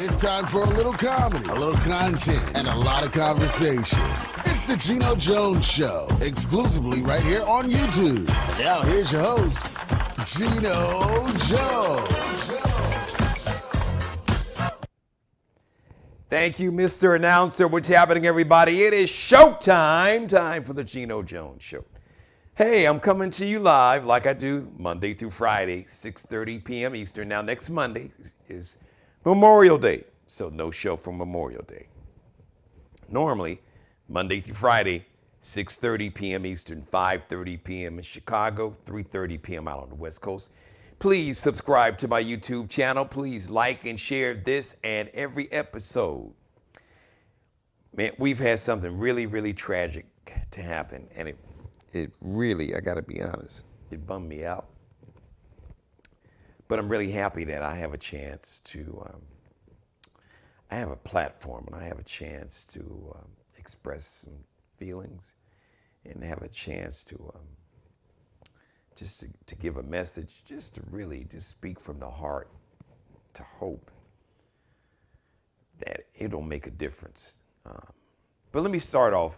It's time for a little comedy, a little content, and a lot of conversation. It's the Geno Jones Show, exclusively right here on YouTube. And now here's your host, Geno Jones. Thank you, Mr. Announcer. What's happening, everybody? It is showtime. Time for the Geno Jones Show. Hey, I'm coming to you live like I do Monday through Friday, 6:30 p.m. Eastern. Now, next Monday is Memorial Day, so no show for Memorial Day. Normally, Monday through Friday, 6:30 p.m. Eastern, 5:30 p.m. in Chicago, 3:30 p.m. out on the West Coast. Please subscribe to my YouTube channel. Please like and share this and every episode. Man, we've had something really, really tragic to happen, and it really, I gotta be honest, it bummed me out. But I'm really happy that I have a chance to, I have a platform and I have a chance to express some feelings and have a chance to just to give a message, just to really just speak from the heart, to hope that it'll make a difference. But let me start off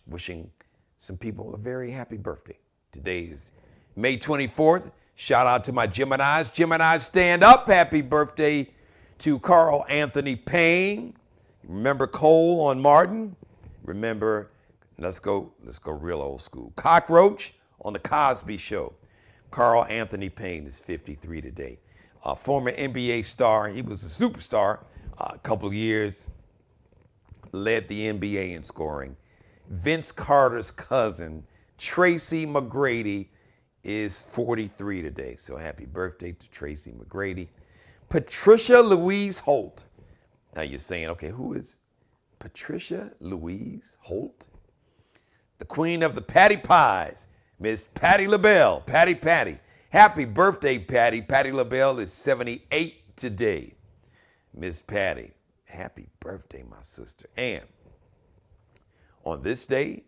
wishing some people a very happy birthday. Today is May 24th. Shout out to my Geminis. Geminis, stand up. Happy birthday to Carl Anthony Payne. Remember Cole on Martin? Remember, let's go real old school. Cockroach on the Cosby Show. Carl Anthony Payne is 53 today. Former NBA star. He was a superstar a couple of years. Led the NBA in scoring. Vince Carter's cousin, Tracy McGrady, is 43 today. So happy birthday to Tracy McGrady. Patricia Louise Holt. Now you're saying, okay, who is Patricia Louise Holt? The queen of the Patti Pies, Miss Patti LaBelle. Patty. Happy birthday, Patti. Patti LaBelle is 78 today. Miss Patti, happy birthday, my sister. And on this day,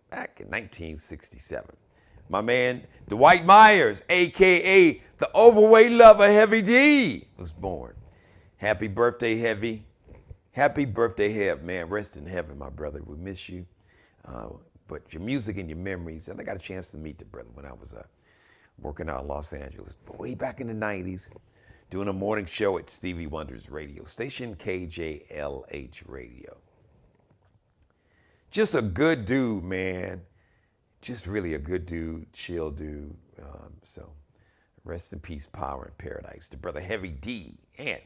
back in 1967, my man, Dwight Myers, a.k.a. the overweight lover, Heavy D, was born. Happy birthday, Heavy. Happy birthday, Hev, man. Rest in heaven, my brother. We miss you. But your music and your memories, and I got a chance to meet the brother when I was working out in Los Angeles, but way back in the 90s, doing a morning show at Stevie Wonder's radio station, KJLH Radio. Just a good dude, man. Just really a good dude, chill dude. So rest in peace, power in paradise. The brother Heavy D. And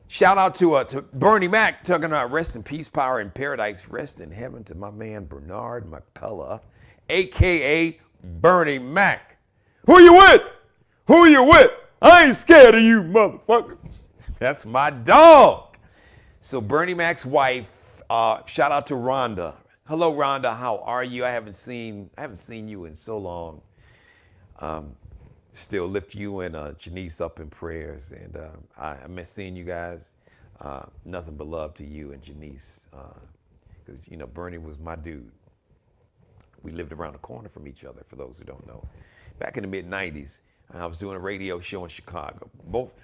shout out to Bernie Mac, talking about rest in peace, power in paradise, rest in heaven to my man Bernard McCullough, a.k.a. Bernie Mac. Who you with? Who you with? I ain't scared of you, motherfuckers. That's my dog. So Bernie Mac's wife, shout out to Rhonda. Hello, Rhonda. How are you? I haven't seen you in so long. Still lift you and Janice up in prayers, and I miss seeing you guys. Nothing but love to you and Janice, because you know Bernie was my dude. We lived around the corner from each other. For those who don't know, back in the mid '90s, I was doing a radio show in Chicago.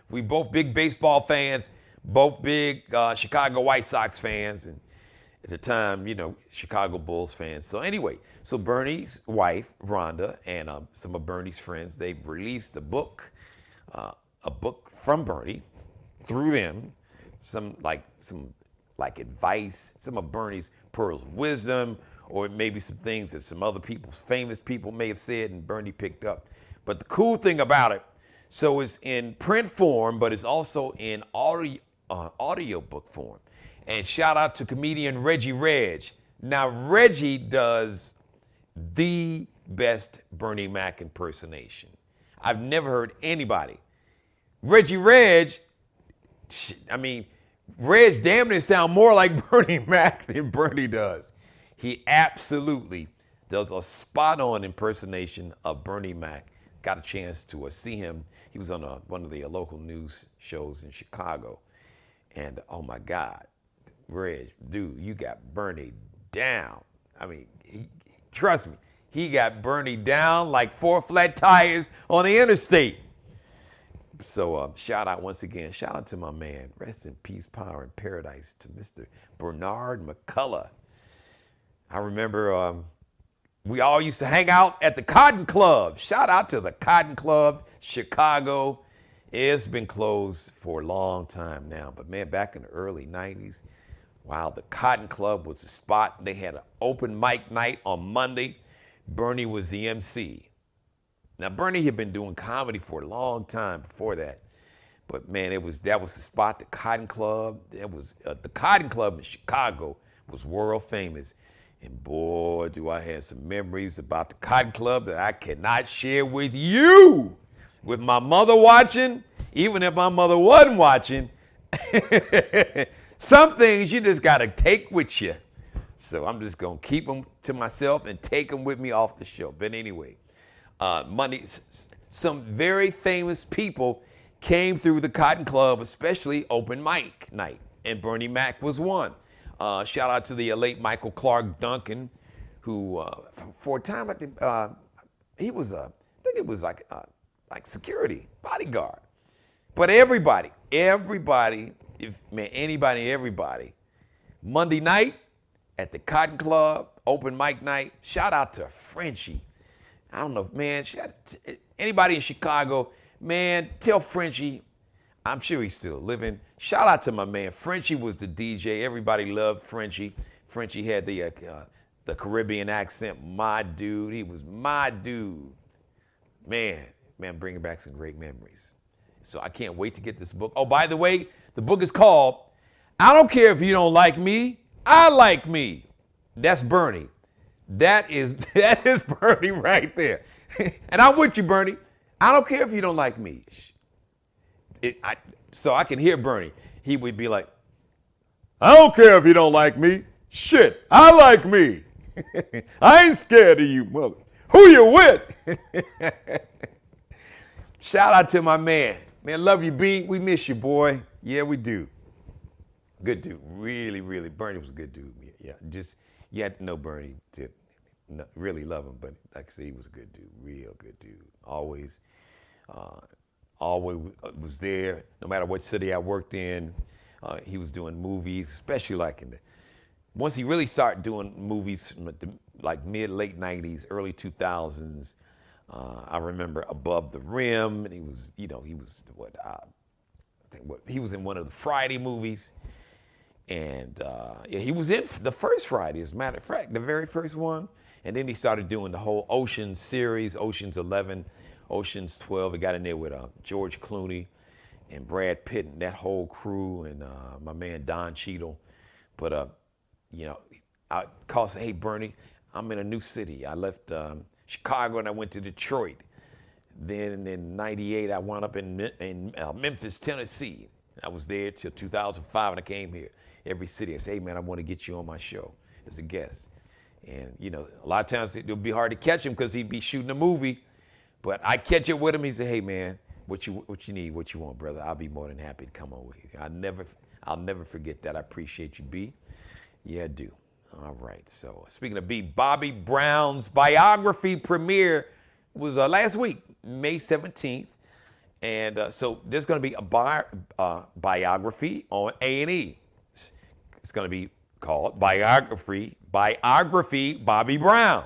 We both big baseball fans, both big Chicago White Sox fans, and at the time, you know, Chicago Bulls fans. So anyway, so Bernie's wife, Rhonda, and some of Bernie's friends, they've released a book from Bernie through them, some advice, some of Bernie's pearls of wisdom, or maybe some things that some other famous people may have said and Bernie picked up. But the cool thing about it, so it's in print form, but it's also in audio book form. And shout out to comedian Reggie Reg. Now, Reggie does the best Bernie Mac impersonation. I've never heard anybody. Reggie Reg, Reg damn near sound more like Bernie Mac than Bernie does. He absolutely does a spot-on impersonation of Bernie Mac. Got a chance to see him. He was on one of the local news shows in Chicago. And oh my God. Reg, dude, you got Bernie down. Trust me, he got Bernie down like 4 flat tires on the interstate. So shout out once again. Shout out to my man. Rest in peace, power, and paradise to Mr. Bernard McCullough. I remember we all used to hang out at the Cotton Club. Shout out to the Cotton Club, Chicago. It's been closed for a long time now. But man, back in the early 90s, wow, the Cotton Club was the spot. They had an open mic night on Monday. Bernie was the MC. Now, Bernie had been doing comedy for a long time before that. But man, that was the spot, the Cotton Club. That was the Cotton Club in Chicago was world famous. And boy, do I have some memories about the Cotton Club that I cannot share with you. With my mother watching, even if my mother wasn't watching, some things you just got to take with you. So I'm just going to keep them to myself and take them with me off the show. But anyway, Monday, some very famous people came through the Cotton Club, especially open mic night. And Bernie Mac was one. Shout out to the late Michael Clark Duncan, who for a time, I think he was, I think it was like security, bodyguard. But everybody, everybody, Monday night at the Cotton Club, open mic night, shout out to Frenchie. I don't know, man, anybody in Chicago, man, tell Frenchie, I'm sure he's still living. Shout out to my man. Frenchie was the DJ. Everybody loved Frenchie. Frenchie had the Caribbean accent. My dude. He was my dude. Man, bringing back some great memories. So I can't wait to get this book. Oh, by the way, the book is called I Don't Care If You Don't Like Me, I Like Me. That's Bernie. That is Bernie right there. And I'm with you, Bernie. I don't care if you don't like me. So I can hear Bernie. He would be like, I don't care if you don't like me. Shit, I like me. I ain't scared of you, mother. Who you with? Shout out to my man. Man, love you, B. We miss you, boy. Yeah, we do. Good dude. Really, really. Bernie was a good dude. Yeah, just, you had to know Bernie to really love him. But like I said, he was a good dude. Real good dude. Always was there, no matter what city I worked in. He was doing movies, especially like once he really started doing movies, like late 90s, early 2000s. I remember Above the Rim, and he was he was in one of the Friday movies. And he was in the first Friday, as a matter of fact, the very first one. And then he started doing the whole Oceans series, Oceans 11, Oceans 12. He got in there with George Clooney and Brad Pitt and that whole crew, and my man Don Cheadle. But I called, hey Bernie, I'm in a new city. I left Chicago and I went to Detroit. Then in '98 I wound up in Memphis, Tennessee. I was there till 2005 and I came here. Every city I say, hey man, I want to get you on my show as a guest. And a lot of times it'll be hard to catch him because he'd be shooting a movie. But I catch up with him. He said, hey man, what you need, what you want, brother? I'll be more than happy to come on with you. I'll never forget that. I appreciate you, B. Yeah, I do. All right. So speaking of B, Bobby Brown's biography premiere was last week, May 17th. And so there's going to be a biography on A&E. It's going to be called Biography Bobby Brown.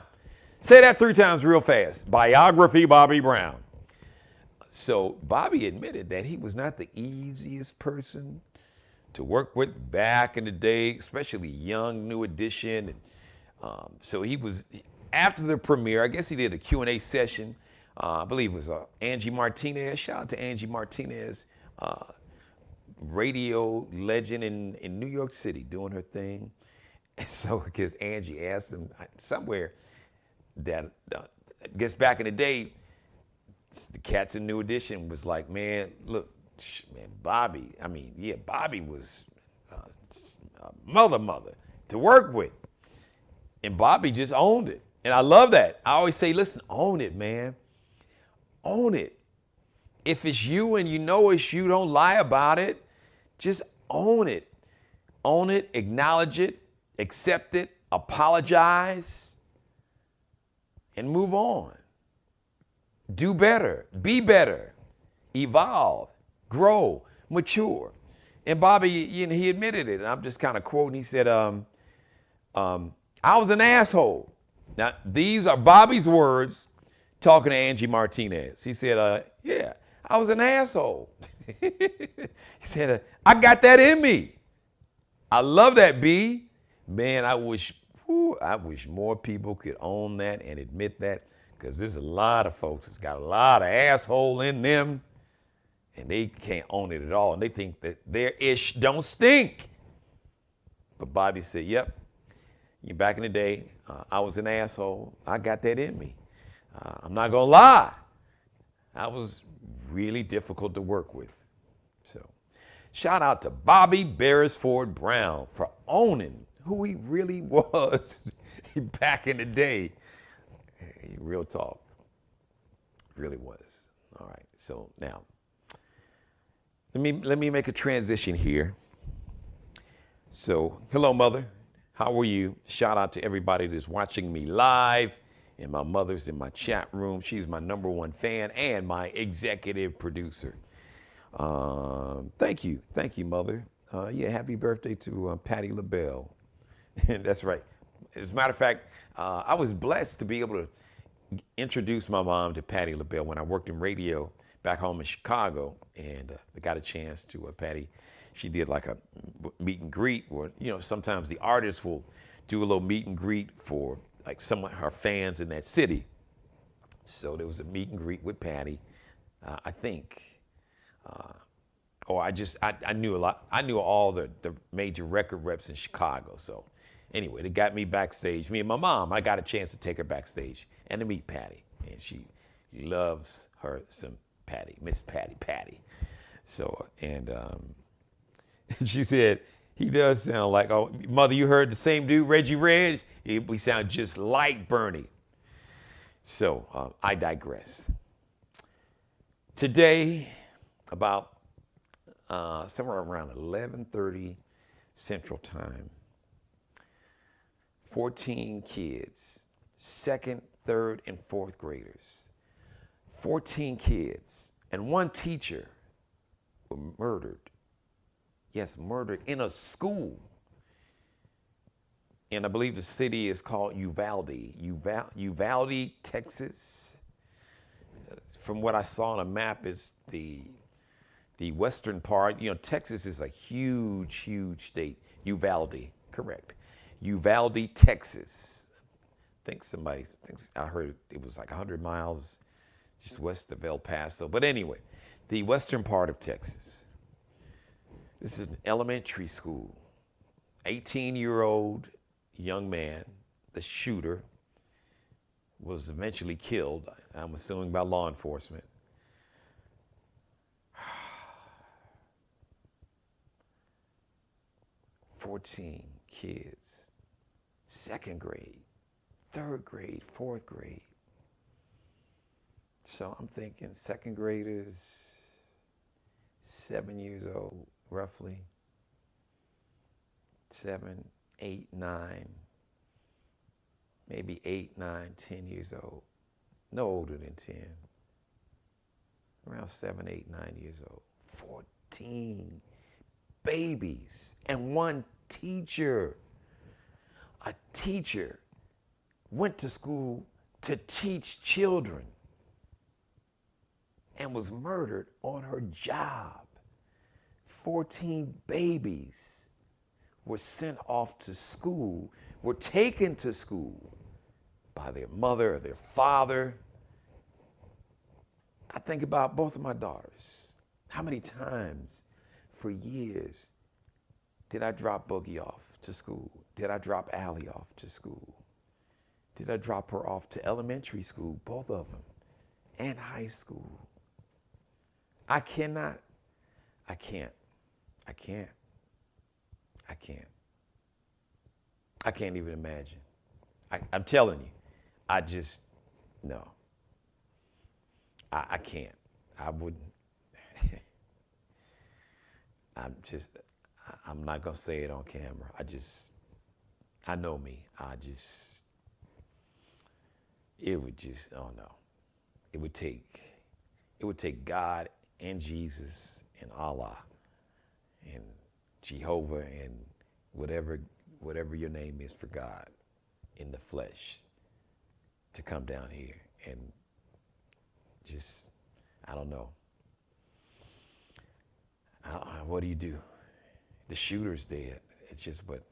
Say that 3 times real fast. Biography Bobby Brown. So Bobby admitted that he was not the easiest person to work with back in the day, especially young, new edition. So he was, after the premiere, I guess he did a Q&A session. I believe it was Angie Martinez. Shout out to Angie Martinez, radio legend in New York City, doing her thing. And so, because Angie asked him somewhere that, I guess back in the day, the cats in New Edition was like, man, look, man, Bobby was mother to work with. And Bobby just owned it. And I love that. I always say, listen, own it, man. Own it. If it's you and you know it's you, don't lie about it. Just own it. Own it, acknowledge it, accept it, apologize, and move on. Do better. Be better. evolve, grow, mature. And Bobby, he admitted it. And I'm just kind of quoting. He said, I was an asshole. Now, these are Bobby's words talking to Angie Martinez. He said, yeah, I was an asshole. He said, I got that in me. I love that, B. Man, I wish more people could own that and admit that, because there's a lot of folks that's got a lot of asshole in them, and they can't own it at all, and they think that their ish don't stink. But Bobby said, yep, back in the day, I was an asshole. I got that in me. I'm not going to lie. I was really difficult to work with. So shout out to Bobby Beresford Brown for owning who he really was back in the day. Hey, real talk. Really was. All right. So now, let me make a transition here. So, hello, Mother. How are you? Shout out to everybody that's watching me live, and my mother's in my chat room. She's my #1 fan and my executive producer. Thank you, Mother. Yeah, happy birthday to Patti LaBelle. That's right. As a matter of fact, I was blessed to be able to introduce my mom to Patti LaBelle when I worked in radio back home in Chicago, and I got a chance to Patti. She did like a meet and greet where, sometimes the artists will do a little meet and greet for like some of her fans in that city. So there was a meet and greet with Patti, I think. I knew a lot. I knew all the major record reps in Chicago. So anyway, they got me backstage. Me and my mom, I got a chance to take her backstage and to meet Patti. And she loves her some Patti, Miss Patti. So, and she said, he does sound like, oh, Mother, you heard the same dude, Reggie Reg? We sound just like Bernie. So I digress. Today, about somewhere around 11:30 Central Time, 14 kids, 2nd, 3rd, and 4th graders, 14 kids, and 1 teacher were murdered. Yes, murdered in a school. And I believe the city is called Uvalde, Texas. From what I saw on a map, is the western part. Texas is a huge, huge state. Uvalde, correct. Uvalde, Texas. I heard it was like 100 miles just west of El Paso. But anyway, the western part of Texas. This is an elementary school. 18-year-old young man, the shooter, was eventually killed, I'm assuming by law enforcement. 14 kids, 2nd grade, 3rd grade, 4th grade. So I'm thinking 2nd graders, 7 years old, roughly. 7, 8, 9, maybe 8, 9, 10 years old. No older than 10. Around 7, 8, 9 years old. 14 babies and 1 teacher. A teacher went to school to teach children and was murdered on her job. 14 babies were sent off to school, were taken to school by their mother or their father. I think about both of my daughters. How many times for years did I drop Boogie off to school? Did I drop Allie off to school? Did I drop her off to elementary school, both of them, and high school? I can't even imagine. I'm telling you, no. I can't. I wouldn't. I'm not going to say it on camera. I know me. It would take God and Jesus and Allah and Jehovah and whatever your name is for God in the flesh to come down here and just, I don't know. What do you do? The shooter's dead. It's just, but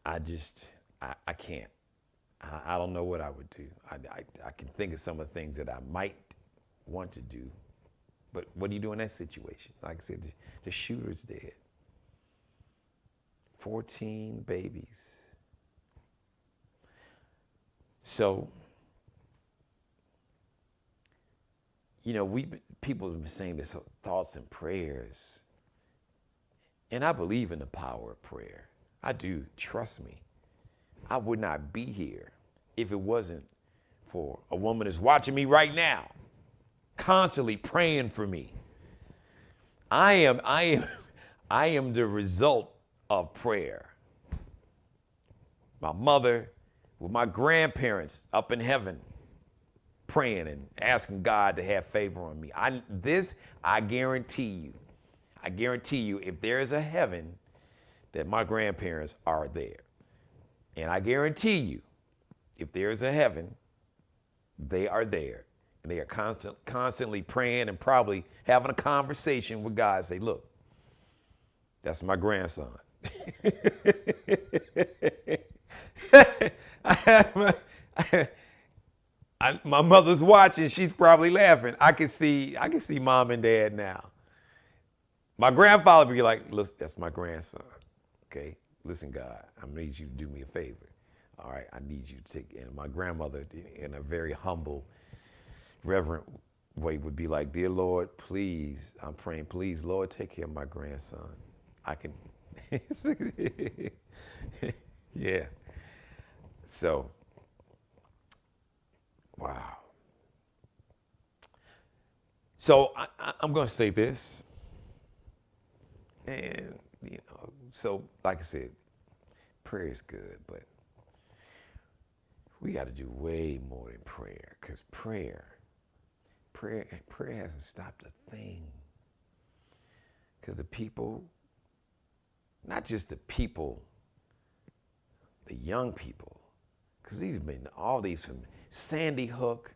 I can't. I don't know what I would do. I can think of some of the things that I might want to do, but what do you do in that situation? Like I said, the shooter's dead. 14 babies. So, people have been saying this thoughts and prayers, and I believe in the power of prayer. I do, trust me. I would not be here if it wasn't for a woman that's watching me right now, constantly praying for me. I am the result of prayer. My mother with my grandparents up in heaven praying and asking God to have favor on me. I guarantee you, if there is a heaven, that my grandparents are there. And I guarantee you, if there is a heaven, they are there. And they are constantly praying and probably having a conversation with God. Say, look, that's my grandson. My mother's watching. She's probably laughing. I can see mom and dad now. My grandfather would be like, look, that's my grandson. Okay, listen, God, I need you to do me a favor. All right, I need you to take. And my grandmother, in a very humble, reverent way, would be like, dear Lord, please, I'm praying, please, Lord, take care of my grandson. I can. Yeah. So, wow. So I'm going to say this. And, so like I said, prayer is good, but we got to do way more than prayer, because prayer hasn't stopped a thing. Because the people, not just the people, the young people, because these have been all these from Sandy Hook.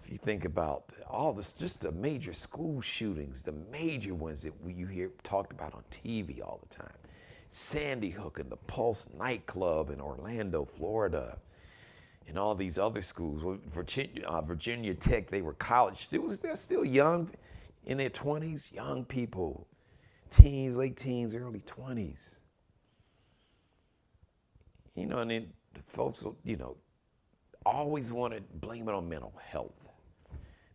If you think about all this, just the major school shootings, the major ones that you hear talked about on TV all the time. Sandy Hook and the Pulse nightclub in Orlando, Florida, and all these other schools. Virginia Tech, they were college students. They're still young, in their 20s, young people, teens, late teens, early 20s. And then the folks, always want to blame it on mental health.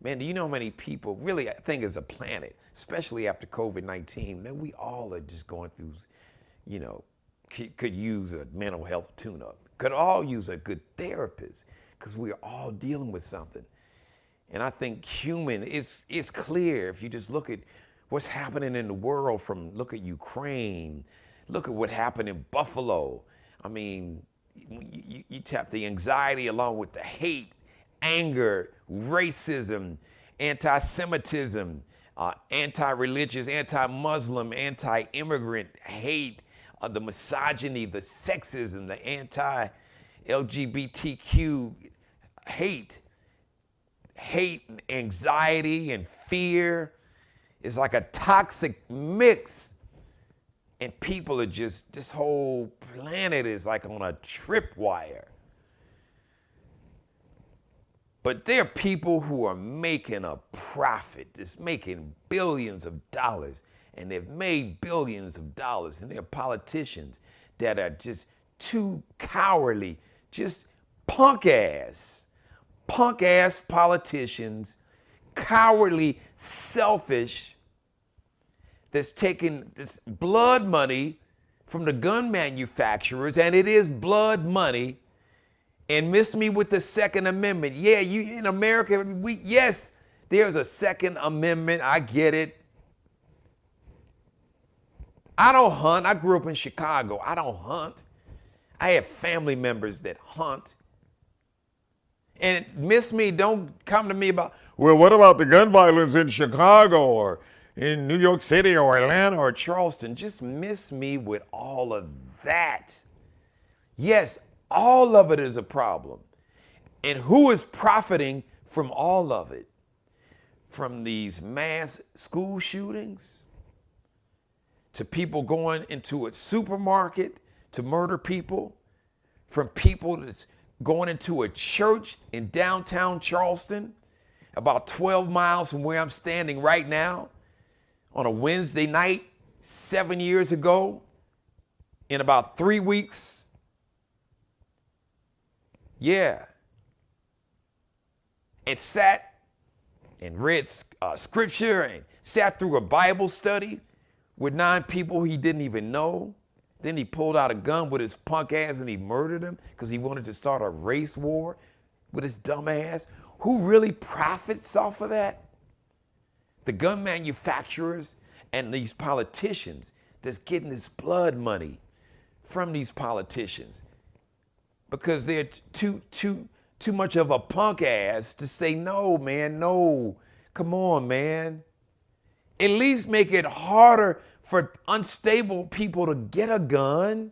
Man, do you know how many people, really, I think as a planet, especially after COVID-19, man, we all are just going through, could use a mental health tune-up, could all use a good therapist, because we're all dealing with something. And I think it's clear if you just look at what's happening in the world, look at Ukraine, look at what happened in Buffalo. I mean, you tap the anxiety along with the hate, anger, racism, anti-Semitism, anti-religious, anti-Muslim, anti-immigrant hate, the misogyny, the sexism, the anti-LGBTQ hate, and anxiety and fear is like a toxic mix. And people are this whole planet is like on a tripwire. But there are people who are making a profit, just making billions of dollars, and they've made billions of dollars, and there are politicians that are just too cowardly, just punk-ass politicians, cowardly, selfish, that's taking this blood money from the gun manufacturers, and it is blood money, and miss me with the Second Amendment. Yeah, in America, yes, there's a Second Amendment. I get it. I don't hunt. I grew up in Chicago. I don't hunt. I have family members that hunt. And miss me, don't come to me about, well, what about the gun violence in Chicago or in New York City or Atlanta or Charleston? Just miss me with all of that. Yes, all of it is a problem. And who is profiting from all of it? From these mass school shootings to people going into a supermarket to murder people, from people that's going into a church in downtown Charleston, about 12 miles from where I'm standing right now, on a Wednesday night 7 years ago, in about 3 weeks. Yeah. And sat and read scripture and sat through a Bible study with 9 people he didn't even know. Then he pulled out a gun with his punk ass and he murdered them because he wanted to start a race war with his dumb ass. Who really profits off of that? The gun manufacturers and these politicians that's getting this blood money from these politicians because they're too much of a punk ass to say, no, man, no. Come on, man. At least make it harder for unstable people to get a gun.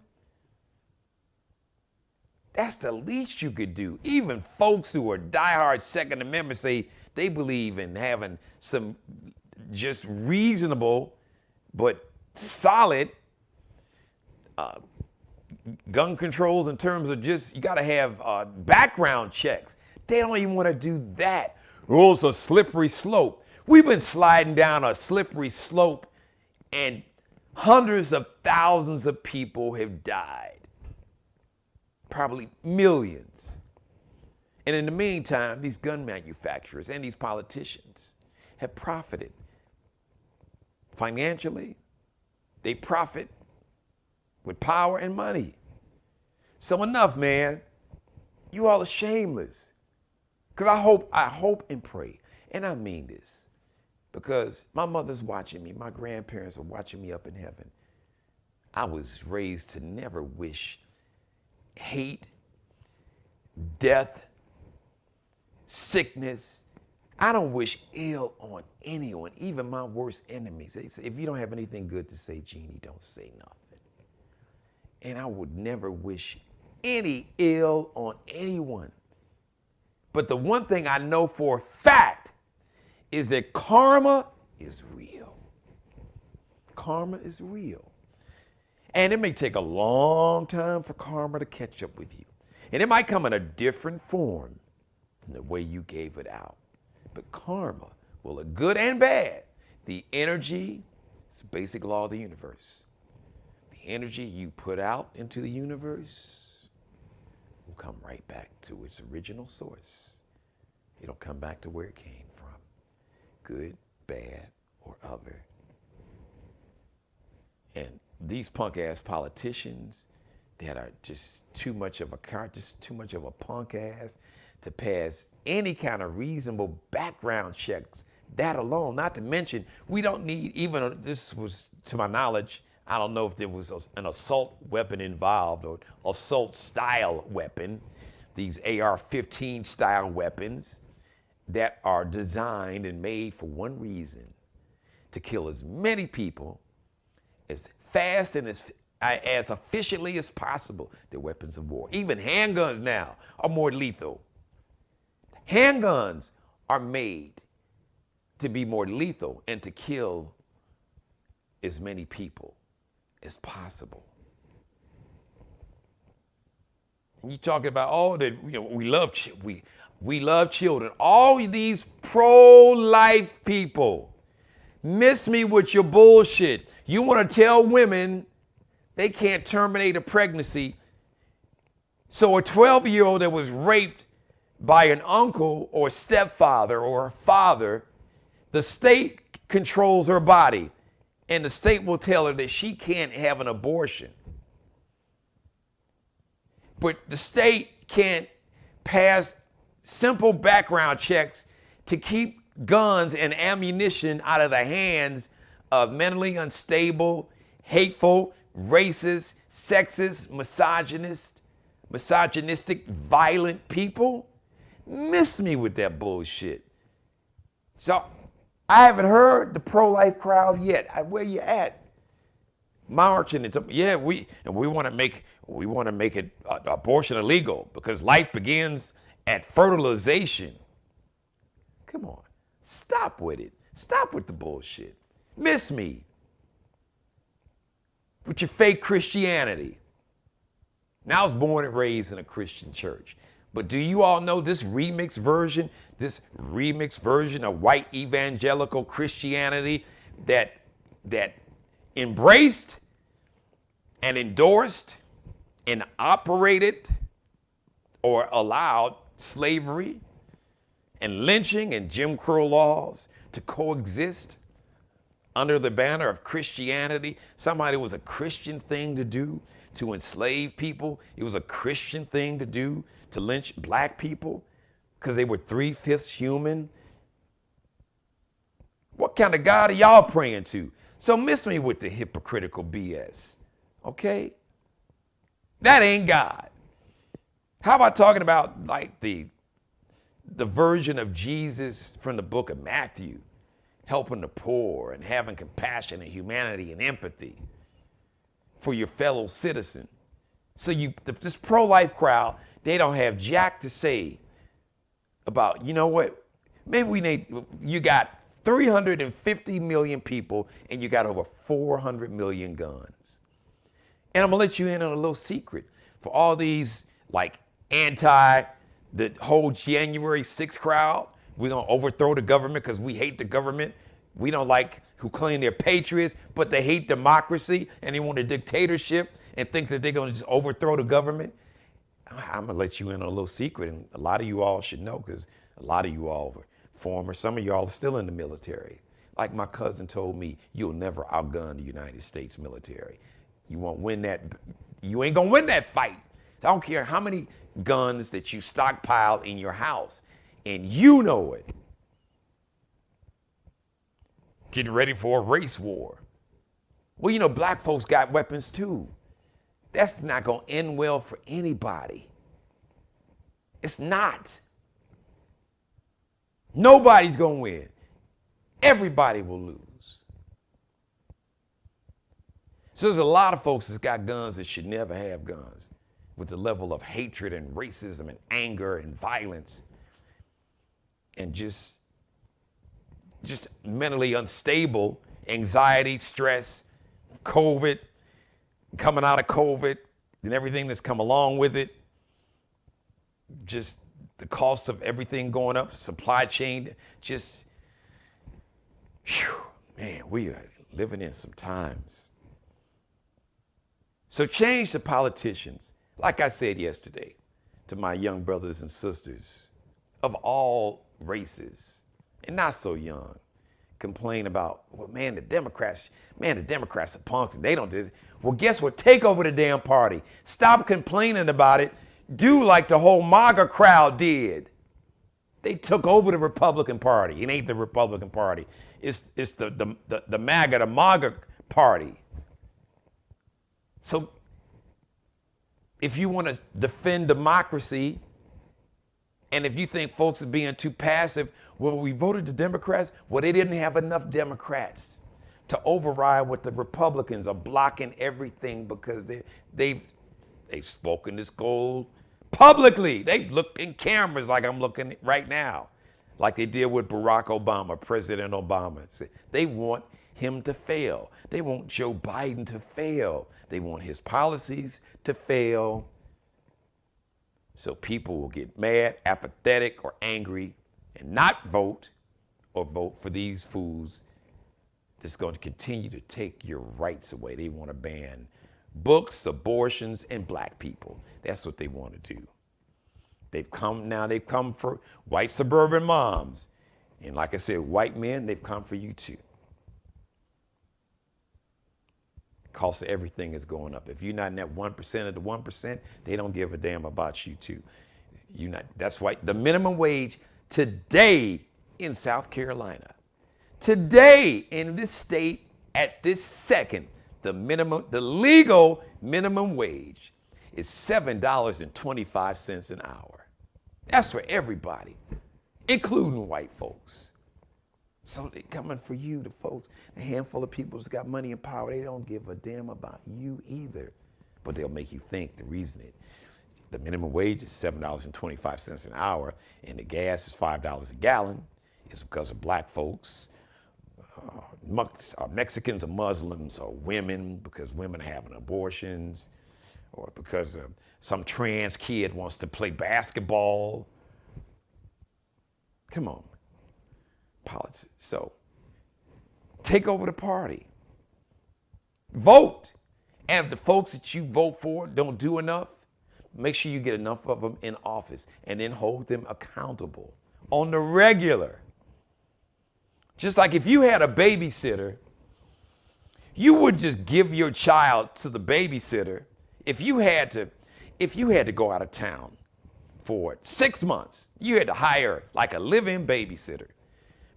That's the least you could do. Even folks who are diehard Second Amendment say they believe in having some just reasonable but solid gun controls in terms of just, you gotta have background checks. They don't even wanna do that. Oh, it's a slippery slope. We've been sliding down a slippery slope and hundreds of thousands of people have died. Probably millions. And in the meantime, these gun manufacturers and these politicians have profited financially. They profit with power and money. So enough, man. You all are shameless. Because I hope and pray, and I mean this, because my mother's watching me, my grandparents are watching me up in heaven. I was raised to never wish hate, death, sickness. I don't wish ill on anyone, even my worst enemies. They say, if you don't have anything good to say, Jeannie, don't say nothing. And I would never wish any ill on anyone. But the one thing I know for a fact is that karma is real. Karma is real. And it may take a long time for karma to catch up with you. And it might come in a different form than the way you gave it out. But karma, well, good and bad, the energy, it's a basic law of the universe. The energy you put out into the universe will come right back to its original source. It'll come back to where it came from. Good, bad, or other. And these punk ass politicians that are just too much of a punk ass to pass any kind of reasonable background checks, that alone, not to mention, we don't need even, this was to my knowledge, I don't know if there was an assault weapon involved or assault style weapon, these AR-15 style weapons that are designed and made for one reason, to kill as many people as fast and as efficiently as possible. They're weapons of war. Even handguns now are more lethal. Handguns are made to be more lethal and to kill as many people as possible. And you're talking about, oh, that we love children. All these pro-life people, miss me with your bullshit. You want to tell women they can't terminate a pregnancy. So a 12-year-old that was raped by an uncle or stepfather or a father, the state controls her body, and the state will tell her that she can't have an abortion. But the state can't pass simple background checks to keep guns and ammunition out of the hands of mentally unstable, hateful, racist, sexist, misogynistic, violent people. Miss me with that bullshit. So I haven't heard the pro-life crowd yet. Where you at? Marching and yeah, we want to make it abortion illegal because life begins at fertilization. Come on, stop with it. Stop with the bullshit. Miss me with your fake Christianity. Now, I was born and raised in a Christian church. But do you all know this remix version of white evangelical Christianity that embraced and endorsed and operated or allowed slavery and lynching and Jim Crow laws to coexist under the banner of Christianity? Somebody, it was a Christian thing to do to enslave people. It was a Christian thing to do to lynch black people because they were 3/5 human. What kind of God are y'all praying to? So miss me with the hypocritical BS, okay? That ain't God. How about talking about like the version of Jesus from the book of Matthew, helping the poor and having compassion and humanity and empathy for your fellow citizen. So this pro-life crowd, they don't have jack to say about, you know what, maybe you got 350 million people and you got over 400 million guns. And I'm gonna let you in on a little secret. For all these like the whole January 6th crowd, we're gonna overthrow the government because we hate the government. We don't like who claim they're patriots, but they hate democracy and they want a dictatorship and think that they're gonna just overthrow the government. I'm gonna let you in on a little secret, and a lot of you all should know because a lot of you all were former, some of you all are still in the military. Like my cousin told me, you'll never outgun the United States military. You won't win that, you ain't gonna win that fight. I don't care how many guns that you stockpile in your house, and you know it. Getting ready for a race war. Well, you know, black folks got weapons too. That's not gonna end well for anybody. It's not. Nobody's gonna win. Everybody will lose. So there's a lot of folks that's got guns that should never have guns, with the level of hatred and racism and anger and violence and just mentally unstable, anxiety, stress, COVID, coming out of COVID and everything that's come along with it. Just the cost of everything going up, supply chain, just, whew, man, we are living in some times. So change the politicians. Like I said yesterday to my young brothers and sisters of all races and not so young, complain about, well, man, the Democrats are punks and they don't do this. Well, guess what? Take over the damn party. Stop complaining about it. Do like the whole MAGA crowd did. They took over the Republican Party. It ain't the Republican Party. It's the MAGA, the MAGA party. So if you want to defend democracy, and if you think folks are being too passive, well, we voted the Democrats. Well, they didn't have enough Democrats to override what the Republicans are blocking everything because they've spoken this goal publicly. They've looked in cameras like I'm looking right now, like they did with Barack Obama, President Obama. They want him to fail. They want Joe Biden to fail. They want his policies to fail. So people will get mad, apathetic, or angry and not vote or vote for these fools that's going to continue to take your rights away. They want to ban books, abortions, and black people. That's what they want to do. They've come for white suburban moms. And like I said, white men, they've come for you too. Cost of everything is going up. If you're not in that 1% of the 1%, they don't give a damn about you too. That's why the minimum wage today in South Carolina, today in this state, at this second, the legal minimum wage is $7.25 an hour. That's for everybody, including white folks. So they're coming for you, the folks. A handful of people that's got money and power, they don't give a damn about you either. But they'll make you think the reason the minimum wage is $7.25 an hour and the gas is $5 a gallon is because of black folks, Mexicans or Muslims or women, because women are having abortions, or because some trans kid wants to play basketball. Come on. Politics. So take over the party. Vote. And if the folks that you vote for don't do enough, make sure you get enough of them in office and then hold them accountable on the regular. Just like if you had a babysitter, you would just give your child to the babysitter. If you had to go out of town for 6 months, you had to hire like a live-in babysitter.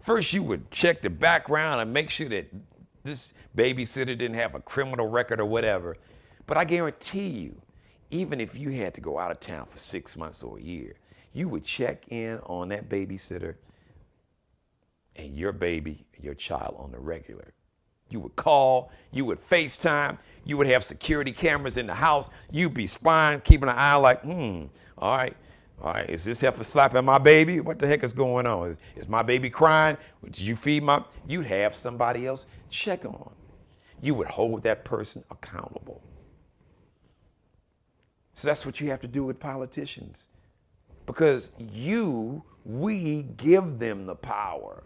First, you would check the background and make sure that this babysitter didn't have a criminal record or whatever. But I guarantee you, even if you had to go out of town for 6 months or a year, you would check in on that babysitter and your baby, your child on the regular. You would call, you would FaceTime, you would have security cameras in the house, you'd be spying, keeping an eye like, all right, is this heifer slapping my baby? What the heck is going on? Is my baby crying? Did you feed my? You'd have somebody else check on. You would hold that person accountable. So that's what you have to do with politicians. Because we give them the power.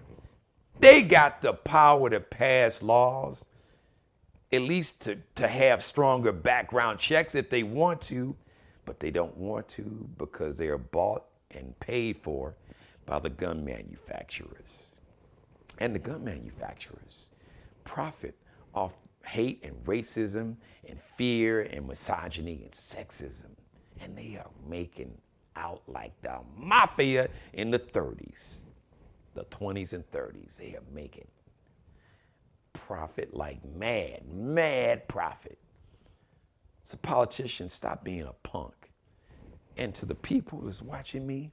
They got the power to pass laws, at least to have stronger background checks if they want to, but they don't want to because they are bought and paid for by the gun manufacturers. And the gun manufacturers profit off hate and racism and fear and misogyny and sexism. And they are making out like the mafia in the 30s, the 20s and 30s. They are making profit like mad profit. So politicians, stop being a punk. And to the people that's watching me,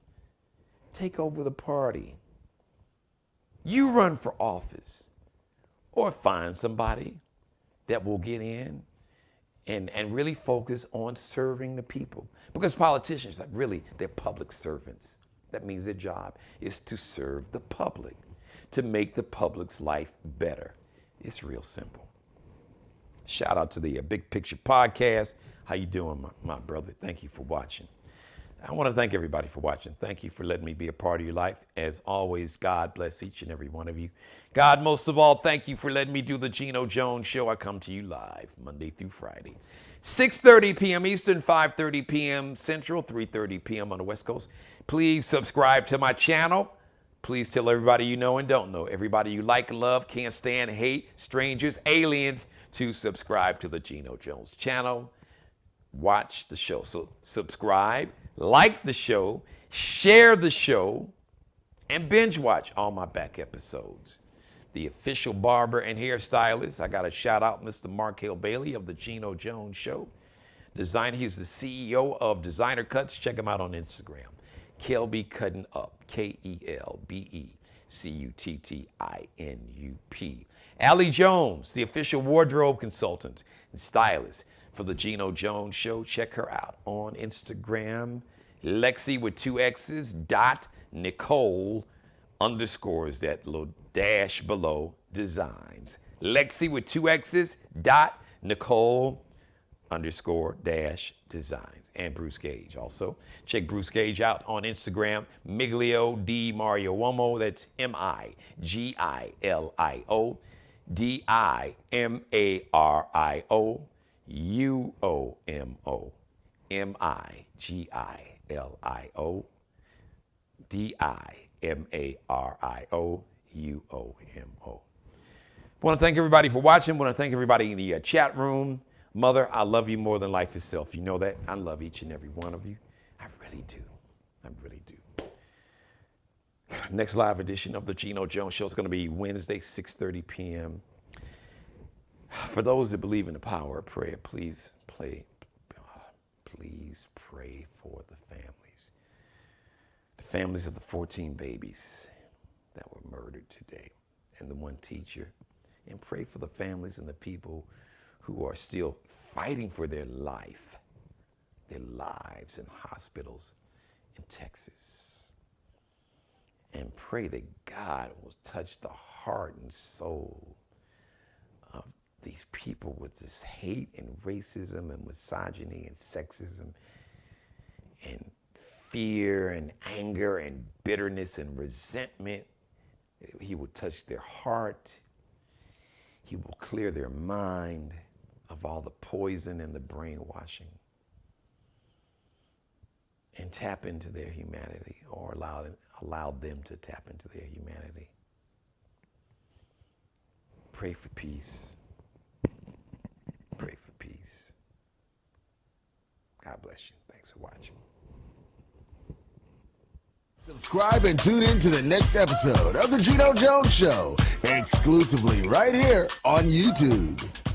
take over the party. You run for office or find somebody that will get in and really focus on serving the people. Because politicians, they're public servants. That means their job is to serve the public, to make the public's life better. It's real simple. Shout out to the Big Picture Podcast. How you doing, my brother? Thank you for watching. I want to thank everybody for watching. Thank you for letting me be a part of your life. As always, God bless each and every one of you. God, most of all, thank you for letting me do the Geno Jones Show. I come to you live Monday through Friday, 6:30 p.m. Eastern, 5:30 p.m. Central, 3:30 p.m. on the West Coast. Please subscribe to my channel. Please tell everybody you know and don't know, everybody you like and love, can't stand, hate, strangers, aliens, to subscribe to the Geno Jones channel. Watch the show. So subscribe, like the show, share the show, and binge watch all my back episodes. The official barber and hairstylist, I got to shout out Mr. Markel Bailey of the Geno Jones Show. He's the CEO of Designer Cuts. Check him out on Instagram. Kelby Cutting Up, KELBECUTTINUP. Allie Jones, the official wardrobe consultant and stylist for the Geno Jones Show. Check her out on Instagram. Lexi with 2 X's, Nicole underscores that little dash below designs. Lexi with 2 X's, Nicole underscore dash designs. And Bruce Gage also. Check Bruce Gage out on Instagram. Miglio D Mario Uomo. That's MIGILIO DIMARIO UOMO MIGILIO DIMARIO UOMO. Want to thank everybody for watching. Want to thank everybody in the chat room. Mother, I love you more than life itself. You know that? I love each and every one of you. I really do. I really do. Next live edition of the Geno Jones Show is going to be Wednesday, 6:30 p.m. For those that believe in the power of prayer, please pray for the families. families of the 14 babies that were murdered today and the one teacher. And pray for the families and the people who are still fighting for their lives in hospitals in Texas. And pray that God will touch the heart and soul of these people with this hate and racism and misogyny and sexism and fear and anger and bitterness and resentment. He will touch their heart. He will clear their mind of all the poison and the brainwashing and tap into their humanity, or allow them to tap into their humanity. Pray for peace. Pray for peace. God bless you. Thanks for watching. Subscribe and tune in to the next episode of The Geno Jones Show, exclusively right here on YouTube.